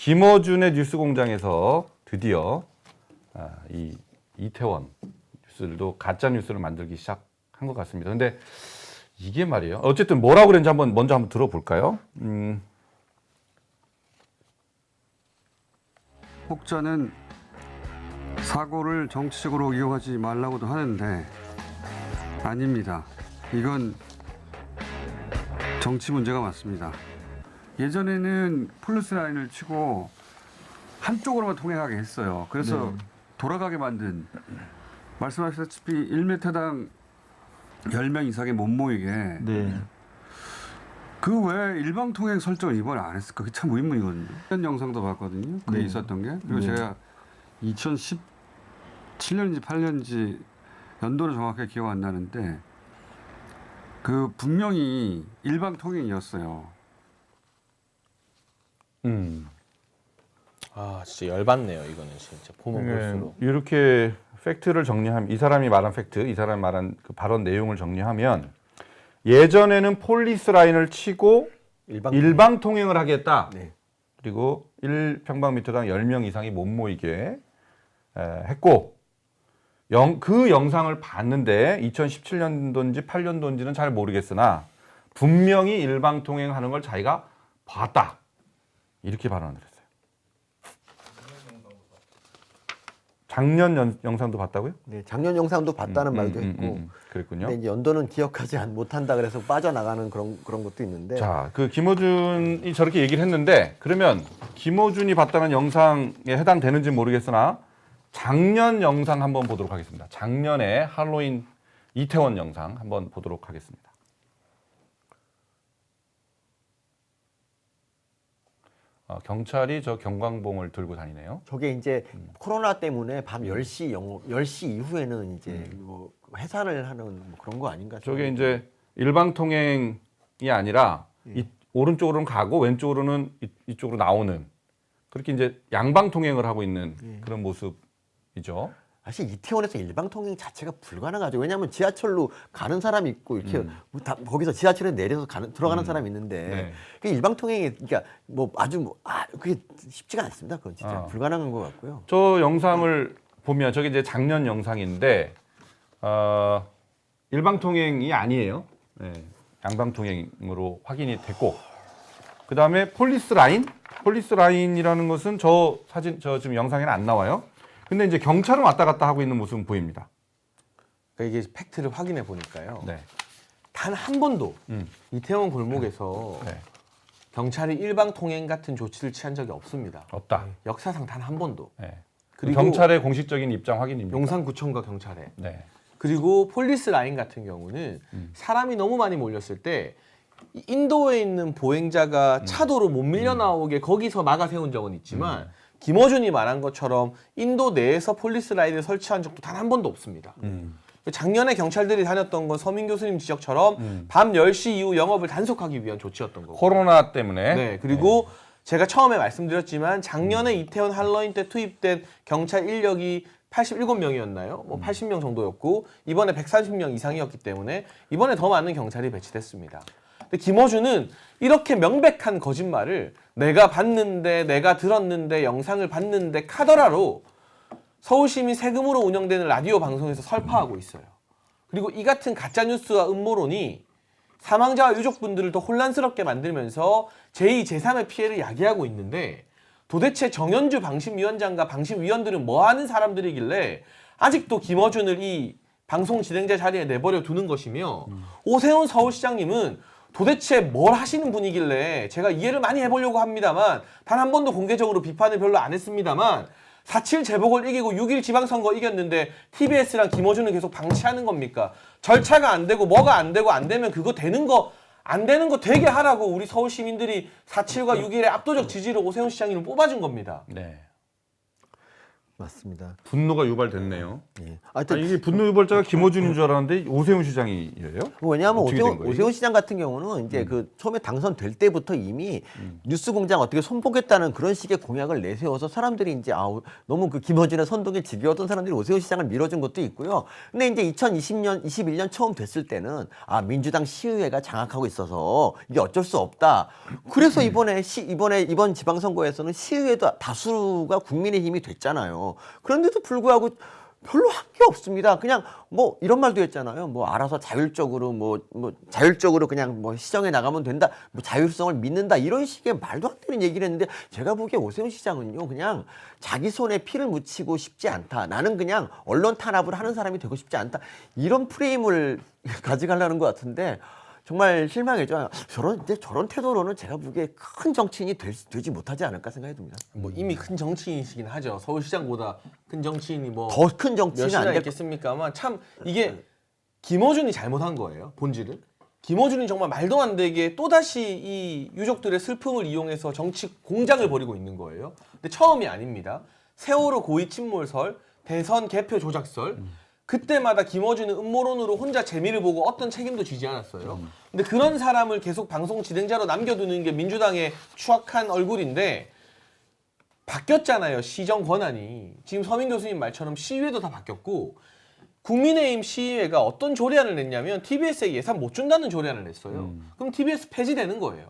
김어준의 뉴스공장에서 드디어 이 이태원 뉴스들도 가짜 뉴스를 만들기 시작한 것 같습니다. 근데 이게 말이에요. 어쨌든 뭐라고 그랬는지 먼저 한번 들어볼까요? 혹자는 사고를 정치적으로 이용하지 말라고도 하는데 아닙니다. 이건 정치 문제가 맞습니다. 예전에는 폴리스 라인을 치고 한쪽으로만 통행하게 했어요. 그래서 돌아가게 만든, 말씀하셨다시피 1m당 10명 이상이 못 모이게. 네. 그 왜 일방 통행 설정을 이번에 안 했을까? 그게 참 의문이거든요. 현 영상도 봤거든요. 그게 네. 있었던 게. 그리고 네. 제가 2017년인지 8년인지 연도를 정확하게 기억 안 나는데 그 분명히 일방 통행이었어요. 아 진짜 열받네요. 이거는 진짜 보면 볼수록. 이렇게 팩트를 정리하면, 이 사람이 말한 팩트, 이 사람이 말한 그 발언 내용을 정리하면, 예전에는 폴리스 라인을 치고 일방 통행을 하겠다. 네. 그리고 1평방미터당 10명 이상이 못 모이게 했고, 그 영상을 봤는데 2017년도인지 8년도인지는 잘 모르겠으나 분명히 일방 통행하는 걸 자기가 봤다. 이렇게 발언을 했어요. 작년 영상도 봤다고요? 네, 작년 영상도 봤다는 말도 했고. 그랬군요. 근데 이제 연도는 기억하지 못한다 그래서 빠져나가는 그런 것도 있는데. 자, 그 김어준이 저렇게 얘기를 했는데, 그러면 김어준이 봤다는 영상에 해당되는지 모르겠으나 작년 영상 한번 보도록 하겠습니다. 작년에 할로윈 이태원 영상 한번 보도록 하겠습니다. 경찰이 저 경광봉을 들고 다니네요. 저게 이제 코로나 때문에 밤 10시 이후에는 이제 뭐 해산을 하는 뭐 그런 거 아닌가? 저게 이제 일방 통행이 아니라 오른쪽으로는 가고 왼쪽으로는 이쪽으로 나오는, 그렇게 이제 양방 통행을 하고 있는 그런 모습이죠. 사실 이태원에서 일방 통행 자체가 불가능하죠. 왜냐하면 지하철로 가는 사람이 있고 이렇게 거기서 지하철에 내려서 들어가는 사람이 있는데 네. 그 일방 통행이 그러니까 뭐 아주 그게 쉽지가 않습니다. 그건 진짜 불가능한 것 같고요. 저 영상을 보면 저게 이제 작년 영상인데 일방 통행이 아니에요. 네, 양방 통행으로 확인이 됐고, 그 다음에 폴리스 라인이라는 것은 저 지금 영상에는 안 나와요. 근데 이제 경찰은 왔다 갔다 하고 있는 모습은 보입니다. 그러니까 이게 팩트를 확인해 보니까요. 네. 단 한 번도 이태원 골목에서 경찰이 일방 통행 같은 조치를 취한 적이 없습니다. 없다. 역사상 단 한 번도. 네. 그리고 경찰의 공식적인 입장 확인입니다. 용산구청과 경찰에. 네. 그리고 폴리스 라인 같은 경우는 사람이 너무 많이 몰렸을 때 인도에 있는 보행자가 차도로 못 밀려 나오게 거기서 막아 세운 적은 있지만 김어준이 말한 것처럼 인도 내에서 폴리스 라인을 설치한 적도 단 한 번도 없습니다. 작년에 경찰들이 다녔던 건 서민 교수님 지적처럼 밤 10시 이후 영업을 단속하기 위한 조치였던 거고. 코로나 때문에. 네, 그리고 제가 처음에 말씀드렸지만 작년에 이태원 할로윈 때 투입된 경찰 인력이 87명이었나요? 뭐 80명 정도였고 이번에 130명 이상이었기 때문에 이번에 더 많은 경찰이 배치됐습니다. 근데 김어준은 이렇게 명백한 거짓말을 내가 봤는데, 내가 들었는데, 영상을 봤는데 카더라로 서울시민 세금으로 운영되는 라디오 방송에서 설파하고 있어요. 그리고 이 같은 가짜뉴스와 음모론이 사망자와 유족분들을 더 혼란스럽게 만들면서 제2, 제3의 피해를 야기하고 있는데, 도대체 정현주 방심위원장과 방심위원들은 뭐 하는 사람들이길래 아직도 김어준을 이 방송 진행자 자리에 내버려 두는 것이며, 오세훈 서울시장님은 도대체 뭘 하시는 분이길래, 제가 이해를 많이 해보려고 합니다만 단 한 번도 공개적으로 비판을 별로 안 했습니다만 4.7 재보궐 이기고 6.1 지방선거 이겼는데 TBS랑 김어준은 계속 방치하는 겁니까? 절차가 안 되고 뭐가 안 되고 안 되면 그거 되는 거 안 되는 거 되게 하라고 우리 서울 시민들이 4.7과 6.1의 압도적 지지로 오세훈 시장님을 뽑아준 겁니다. 네. 맞습니다. 분노가 유발됐네요. 예. 아니, 이게 분노 유발자가 김어준인 줄 알았는데 오세훈 시장이에요? 왜냐하면 어떻게 된 거예요? 오세훈 시장 같은 경우는 이제 그 처음에 당선될 때부터 이미 뉴스공장 어떻게 손보겠다는 그런 식의 공약을 내세워서 사람들이 이제 너무 그 김어준의 선동에 지겨웠던 사람들이 오세훈 시장을 밀어준 것도 있고요. 근데 이제 2020년, 21년 처음 됐을 때는 민주당 시의회가 장악하고 있어서 이게 어쩔 수 없다. 그래서 이번 지방선거에서는 시의회도 다수가 국민의힘이 됐잖아요. 그런데도 불구하고 별로 한 게 없습니다. 그냥 뭐 이런 말도 했잖아요. 뭐 알아서 자율적으로 자율적으로 그냥 뭐 시정해 나가면 된다. 뭐 자율성을 믿는다. 이런 식의 말도 안 되는 얘기를 했는데 제가 보기에 오세훈 시장은요. 그냥 자기 손에 피를 묻히고 싶지 않다. 나는 그냥 언론 탄압을 하는 사람이 되고 싶지 않다. 이런 프레임을 가져가려는 것 같은데 정말 실망이죠. 저런 태도로는 제가 보기에 큰 정치인이 되지 못하지 않을까 생각이 듭니다. 뭐 이미 큰 정치인이시긴 하죠. 서울시장보다 큰 정치인이 뭐 더 큰 정치인은 몇이나 안 될 있겠습니까만 참 이게 김어준이 잘못한 거예요. 본질은. 김어준이 정말 말도 안 되게 또다시 이 유족들의 슬픔을 이용해서 정치 공작을 벌이고 있는 거예요. 근데 처음이 아닙니다. 세월호 고의 침몰설, 대선 개표 조작설 그때마다 김어준은 음모론으로 혼자 재미를 보고 어떤 책임도 지지 않았어요. 근데 그런 사람을 계속 방송 진행자로 남겨두는 게 민주당의 추악한 얼굴인데 바뀌었잖아요. 시정 권한이. 지금 서민 교수님 말처럼 시의회도 다 바뀌었고 국민의힘 시의회가 어떤 조례안을 냈냐면 TBS에 예산 못 준다는 조례안을 냈어요. 그럼 TBS 폐지되는 거예요.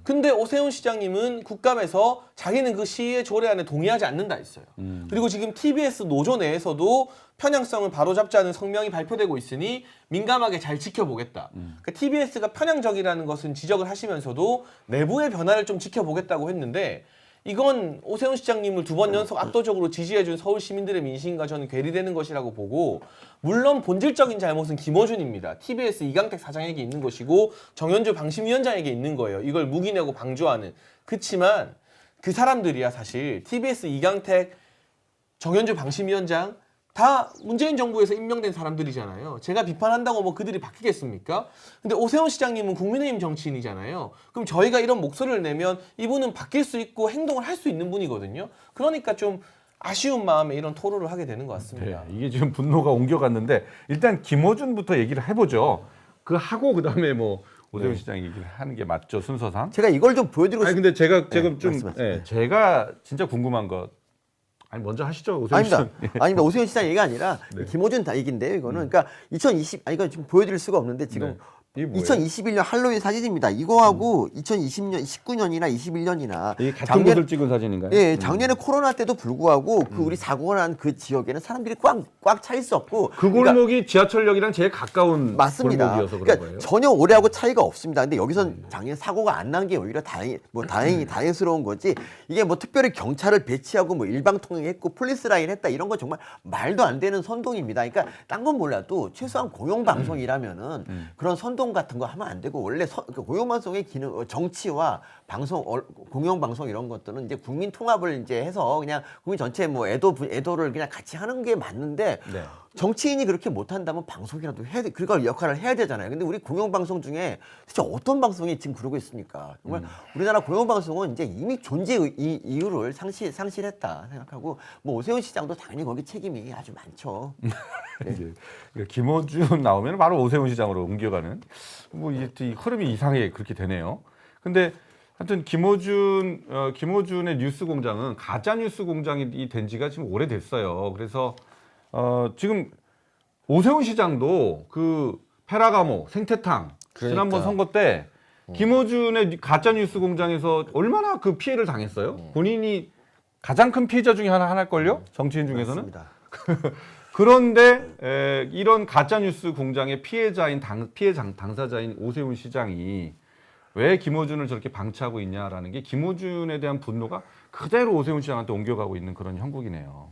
근데 오세훈 시장님은 국감에서 자기는 그 시의회 조례안에 동의하지 않는다 했어요. 그리고 지금 TBS 노조 내에서도 편향성을 바로잡자는 성명이 발표되고 있으니 민감하게 잘 지켜보겠다. 그러니까 TBS가 편향적이라는 것은 지적을 하시면서도 내부의 변화를 좀 지켜보겠다고 했는데 이건 오세훈 시장님을 두 번 연속 압도적으로 지지해준 서울 시민들의 민심과 저는 괴리되는 것이라고 보고 물론 본질적인 잘못은 김어준입니다. TBS 이강택 사장에게 있는 것이고 정현주 방심위원장에게 있는 거예요. 이걸 묵인하고 방조하는. 그치만 그 사람들이야 사실 TBS 이강택, 정현주 방심위원장 다 문재인 정부에서 임명된 사람들이잖아요. 제가 비판한다고 뭐 그들이 바뀌겠습니까? 근데 오세훈 시장님은 국민의힘 정치인이잖아요. 그럼 저희가 이런 목소리를 내면 이분은 바뀔 수 있고 행동을 할 수 있는 분이거든요. 그러니까 좀 아쉬운 마음에 이런 토론을 하게 되는 것 같습니다. 네, 이게 지금 분노가 옮겨갔는데 일단 김어준부터 얘기를 해보죠. 그 하고 그다음에 뭐 오세훈 시장 얘기를 하는 게 맞죠 순서상? 제가 이걸 좀 보여드리고 아니 싶은데 근데 제가 지금 좀 말씀하세요. 제가 진짜 궁금한 거 아니 먼저 하시죠 오세훈 아닙니다. 시장. 아닙니다. 오세훈 시장 얘기가 아니라 네. 김어준 다 얘기인데요. 이거는 그러니까 이건 지금 보여드릴 수가 없는데 지금 네. 이게 뭐예요? 2021년 할로윈 사진입니다. 이거하고 2020년, 19년이나 21년이나 이게 같은 곳을 찍은 사진인가요? 예, 작년에 코로나 때도 불구하고 그 우리 사고가 난 그 지역에는 사람들이 꽉 차 있었고 그 골목이 지하철역이랑 제일 가까운 맞습니다. 골목이어서 그런 그러니까 거예요. 전혀 올해하고 차이가 없습니다. 근데 여기선 작년 사고가 안 난 게 오히려 다행스러운 거지. 이게 뭐 특별히 경찰을 배치하고 뭐 일방통행했고 폴리스 라인 했다 이런 건 정말 말도 안 되는 선동입니다. 그러니까 딴 건 몰라도 최소한 공영방송이라면은 그런 선동 같은 거 하면 안 되고 원래 공영방송의 기능 정치와 공영방송 이런 것들은 이제 국민 통합을 이제 해서 그냥 국민 전체 뭐 애도를 그냥 같이 하는 게 맞는데 네. 정치인이 그렇게 못한다면 방송이라도 해야 돼. 그걸 역할을 해야 되잖아요. 근데 우리 공영방송 중에 진짜 어떤 방송이 지금 그러고 있습니까? 정말 우리나라 공영방송은 이제 이미 존재 이유를 상실했다 생각하고 뭐 오세훈 시장도 당연히 거기 책임이 아주 많죠. 이제 김어준 나오면 바로 오세훈 시장으로 옮겨가는 뭐 이게 이 흐름이 이상하게 그렇게 되네요. 근데 하여튼 김어준의 뉴스 공장은 가짜 뉴스 공장이 된 지가 지금 오래됐어요. 그래서 지금 오세훈 시장도 그 페라가모 생태탕 지난번 선거 때 김어준의 가짜 뉴스 공장에서 얼마나 그 피해를 당했어요. 본인이 가장 큰 피해자 중에 하나일걸요. 정치인 중에서는. 맞습니다. 그런데 이런 가짜 뉴스 공장의 당사자인 오세훈 시장이 왜 김어준을 저렇게 방치하고 있냐라는 게 김어준에 대한 분노가 그대로 오세훈 시장한테 옮겨가고 있는 그런 형국이네요.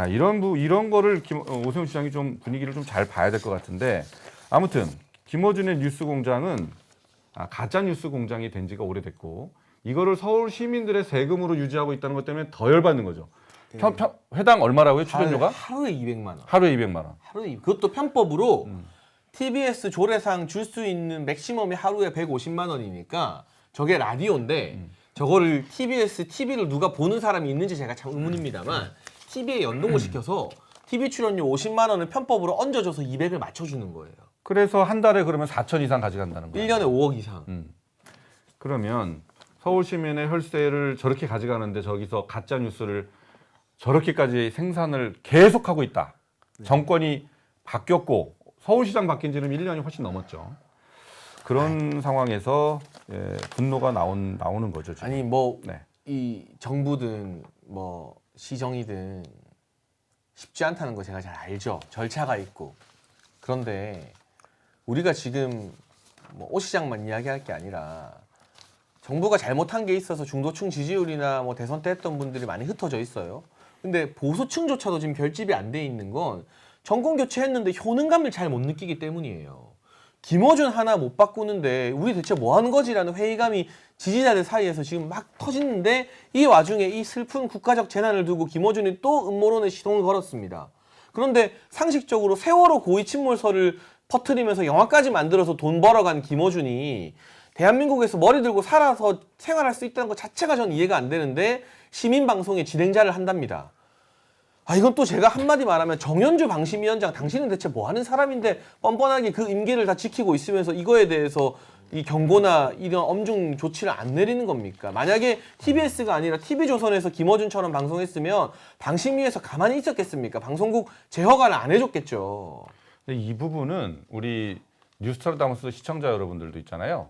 이런 거를 오세훈 시장이 좀 분위기를 좀 잘 봐야 될 것 같은데 아무튼 김어준의 뉴스 공장은 가짜 뉴스 공장이 된 지가 오래됐고 이거를 서울 시민들의 세금으로 유지하고 있다는 것 때문에 더 열받는 거죠. 회당 얼마라고요? 출연료가? 하루에 200만 원. 하루에 200만 원. 그것도 편법으로 TBS 조례상 줄 수 있는 맥시멈이 하루에 150만 원이니까 저게 라디오인데 저거를 TBS TV를 누가 보는 사람이 있는지 제가 참 의문입니다만 TV에 연동을 시켜서 TV 출연료 50만 원을 편법으로 얹어줘서 200을 맞춰주는 거예요. 그래서 한 달에 그러면 4천 이상 가져간다는 거예요. 1년에 5억 이상. 그러면 서울 시민의 혈세를 저렇게 가져가는데 저기서 가짜 뉴스를 저렇게까지 생산을 계속하고 있다. 정권이 바뀌었고 서울시장 바뀐 지는 1년이 훨씬 넘었죠. 그런 상황에서 분노가 나오는 거죠. 지금. 아니 뭐 네. 이 정부든 뭐 시정이든 쉽지 않다는 거 제가 잘 알죠. 절차가 있고. 그런데 우리가 지금 뭐 옷 시장만 이야기할 게 아니라 정부가 잘못한 게 있어서 중도층 지지율이나 뭐 대선 때 했던 분들이 많이 흩어져 있어요. 근데 보수층조차도 지금 결집이 안 돼 있는 건 정권 교체했는데 효능감을 잘 못 느끼기 때문이에요. 김어준 하나 못 바꾸는데 우리 대체 뭐 하는 거지라는 회의감이 지지자들 사이에서 지금 막 터지는데 이 와중에 이 슬픈 국가적 재난을 두고 김어준이 또 음모론의 시동을 걸었습니다. 그런데 상식적으로 세월호 고의 침몰설을 퍼뜨리면서 영화까지 만들어서 돈 벌어간 김어준이 대한민국에서 머리 들고 살아서 생활할 수 있다는 것 자체가 전 이해가 안 되는데 시민방송의 진행자를 한답니다. 아 이건 또 제가 한마디 말하면 정현주 방심위원장 당신은 대체 뭐 하는 사람인데 뻔뻔하게 그 임기를 다 지키고 있으면서 이거에 대해서 이 경고나 이런 엄중 조치를 안 내리는 겁니까? 만약에 TBS가 아니라 TV조선에서 김어준처럼 방송했으면 방심위에서 가만히 있었겠습니까? 방송국 재허가를 안 해줬겠죠. 근데 이 부분은 우리 뉴스타르다무스 시청자 여러분들도 있잖아요.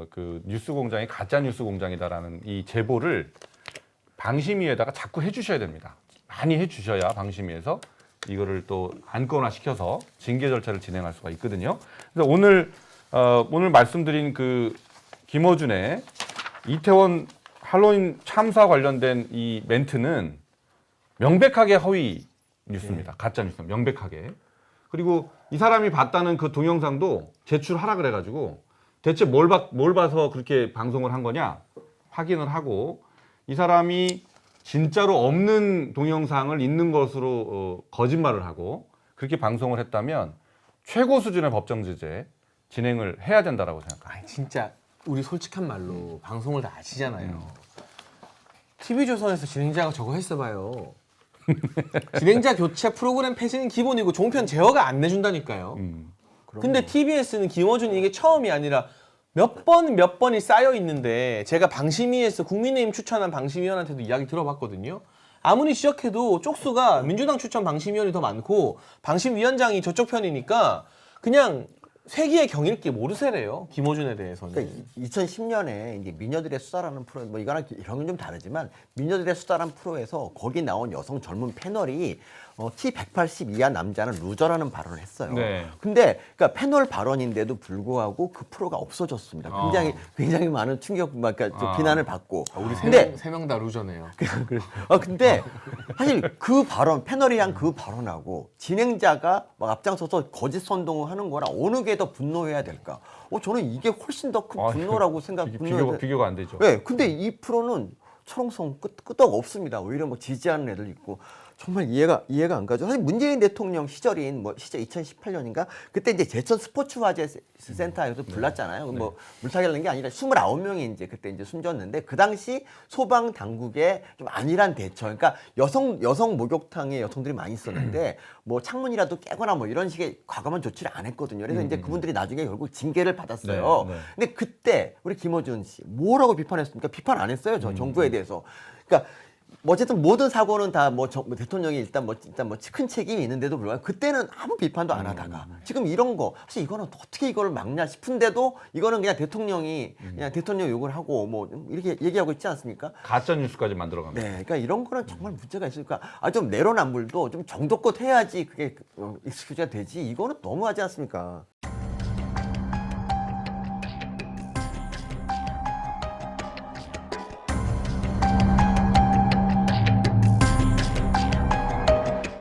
그 뉴스 공장이 가짜 뉴스 공장이다라는 이 제보를 방심위에다가 자꾸 해주셔야 됩니다. 많이 해주셔야 방심위에서 이거를 또 안건화 시켜서 징계 절차를 진행할 수가 있거든요. 그래서 오늘 말씀드린 그 김어준의 이태원 할로윈 참사 관련된 이 멘트는 명백하게 허위 뉴스입니다. 가짜 뉴스 명백하게. 그리고 이 사람이 봤다는 그 동영상도 제출하라 그래가지고 대체 뭘 봐서 그렇게 방송을 한 거냐 확인을 하고 이 사람이 진짜로 없는 동영상을 있는 것으로 거짓말을 하고 그렇게 방송을 했다면 최고 수준의 법정 제재 진행을 해야 된다라고 생각합니다. 아니 진짜 우리 솔직한 말로 방송을 다 아시잖아요. TV조선에서 진행자가 저거 했어봐요. 진행자 교체 프로그램 폐지는 기본이고 종편 제어가 안 내준다니까요. 근데 TBS는 김어준이 이게 처음이 아니라 몇 번이 쌓여 있는데 제가 방심위에서 국민의힘 추천한 방심위원한테도 이야기 들어봤거든요. 아무리 지적해도 쪽수가 민주당 추천 방심위원이 더 많고 방심위원장이 저쪽 편이니까 그냥 세기의 경일기 모르세래요. 김어준에 대해서는. 그러니까 2010년에 이제 미녀들의 수다라는 프로, 뭐 이거랑 이런 좀 다르지만 미녀들의 수다라는 프로에서 거기 나온 여성 젊은 패널이 T180 이하 남자는 루저라는 발언을 했어요. 네. 근데 그러니까 패널 발언인데도 불구하고 그 프로가 없어졌습니다. 굉장히 많은 충격, 그러니까 좀 비난을 받고. 우리 근데 세 명 다 루저네요. 근데 사실 그 발언, 패널이 한 그 발언하고 진행자가 막 앞장서서 거짓 선동을 하는 거랑 어느 게 더 분노해야 될까? 저는 이게 훨씬 더 큰 분노라고 비교가 안 되죠. 네, 근데 이 프로는 철옹성 끄떡 없습니다. 오히려 뭐 지지하는 애들 있고 정말 이해가 안 가죠. 사실 문재인 대통령 시절인 시절 2018년인가 그때 이제 제천 스포츠 화재 센터에서 불났잖아요. 뭐 물타기를 낸 게 아니라 29명이 이제 그때 이제 숨졌는데 그 당시 소방 당국의 좀 안일한 대처. 그러니까 여성 목욕탕에 여성들이 많이 있었는데 뭐 창문이라도 깨거나 뭐 이런 식의 과감한 조치를 안 했거든요. 그래서 이제 그분들이 나중에 결국 징계를 받았어요. 네, 네. 근데 그때 우리 김어준 씨 뭐라고 비판했습니까? 비판 안 했어요. 정부에 대해서. 그러니까 어쨌든 모든 사고는 다 대통령이 일단 큰 책임이 있는데도 불구하고 그때는 아무 비판도 안 하다가 지금 이런 거 사실 이거는 어떻게 이걸 막냐 싶은데도 이거는 그냥 대통령이 그냥 대통령 욕을 하고 뭐 이렇게 얘기하고 있지 않습니까? 가짜 뉴스까지 만들어 갑니다. 네, 그러니까 이런 거는 정말 문제가 있으니까 좀 내로남불도 좀 정도껏 해야지 그게 익스큐즈가 되지. 이거는 너무하지 않습니까?